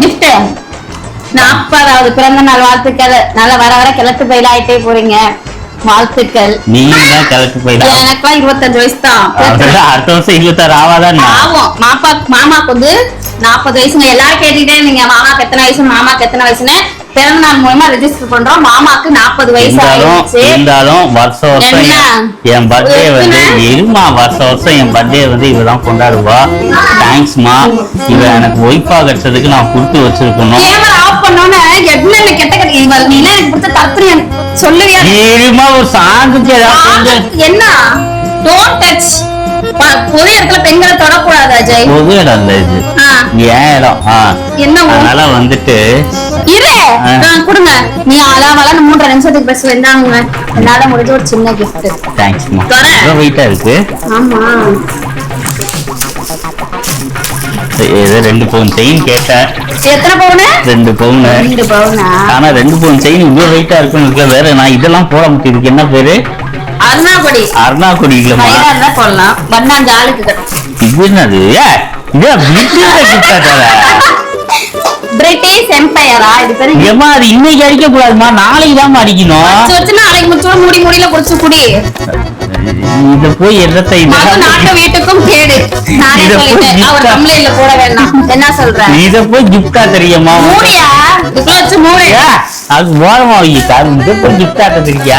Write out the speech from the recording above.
Gift 40வது பிறந்த நாள் வாழ்த்துக்கள். நல்லா வர வர கிழட்டு பயில ஆயிட்டே போறீங்க. வாழ்த்துக்கள். நீங்க தான் கிழட்டு பயில. எனக்குலாம் 25 வயசு தான். அடுத்த வருஷம் 26 ஆவாதான் ஆகும். மாமாக்கு வந்து 40 வயசுங்க. எல்லாரும் கேட்டுக்கிட்டே இருந்தீங்க மாமாக்கு எத்தனை வயசு, மாமாக்கு எத்தனை வயசுன்னு. பிறந்த நாள் மூலமா ரெஜிஸ்டர் பண்றோம். மாமாக்கு 40 வயசு ஆயிடுச்சு. இருந்தாலும் வருஷம் என் பர்த்டே வந்து வருஷம் என் பர்த்டே வந்து இவதான் கொண்டாடுவா. தேங்க்ஸ்மா. இவ எனக்கு ஒய்ஃபா கிடைச்சதுக்கு நான் கொடுத்து வச்சிருக்கணும். கேமரா ஆஃப் பண்ணோனே என்ன கெட்ட கெட்ட இவள் நீ எனக்கு கொடுத்த கற்பனை சொல்லுவியா? இருமா ஒரு சாங்குக்கு என்ன டோன்ட் டச். பொது இடத்துல பெண்களை தொடக்கூடாது அஜய். பொது இடம் இல்ல இது, ஏன் இடம். என்ன அதனால வந்துட்டு இரு கொடுங்க. நீ அளவல 3 நிமிஷத்துக்கு பஸ் வந்தாங்க. என்னால முடிஞ்ச ஒரு சின்ன கிஃப்ட். தேங்க்ஸ்மா. ரொம்ப வெயிட்டா இருக்கு. ஆமா இது 2 பவுன் செயின் கேட்டேன். எத்தனை பவுன்? 2 பவுன். 2 பவுனா? ஆனா 2 பவுன் செயின் இவ்வளவு வெயிட்டா இருக்குன்னு வேற நான் இதெல்லாம் போட முடியும். இதுக்கு என்ன பேரு? அருணாக்குடி. அருணாக்குடி இல்லமா, மயிலாடுதான் போடலாம். பண்ணாங்க ஆளுக்கு இது என்னது? இது பிரிட்டிஷ் எம்பையரா இது பேரு? ஏமா அது இன்னைக்கு அடிக்க கூடாதுமா, நாளைக்கு தான் அடிக்கணும். நாளைக்கு முச்சோட முடியில குடிச்சு குடி. இத போய் என்னத்தை நாட்டு வீட்டுக்கும் கேடு. நானே சொல்லிட்டேன் அவர் கம்ப்ளைண்ட்ல போட வேண்டாம். என்ன சொல்ற? இத போய் கிஃப்டா தெரியுமா? மூடியா இதுக்குள்ள வச்சு மூடி. அது ஓரமா வைக்க. அது இத போய் கிஃப்டா தெரியா?